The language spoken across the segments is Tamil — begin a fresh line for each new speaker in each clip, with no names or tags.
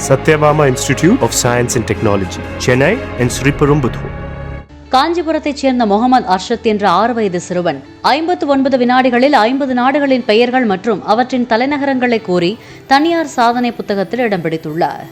Satyabama Institute of Science and Technology, Chennai and Sriperumbudur.
காஞ்சிபுரத்தைச் சேர்ந்த முகமது அர்ஷத் என்ற 6 வயது சிறுவன் 59 வினாடிகளில் 50 நாடுகளின் பெயர்கள் மற்றும் அவற்றின் தலைநகரங்களை கூறி தனியார் சாதனை புத்தகத்தில் இடம் பிடித்துள்ளார்.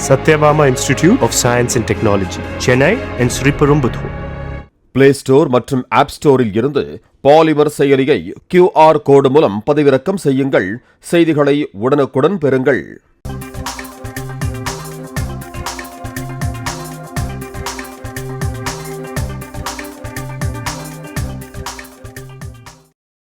Satyabama Institute of Science and Technology, Chennai and Sriperumbudur.
Play store மற்றும் ஆப் ஸ்டோரில் இருந்து பாலிமர் செயலியை QR கோடு மூலம் பதிவிறக்கம் செய்யுங்கள். செய்திகளை உடனுக்குடன் பெறுங்கள்.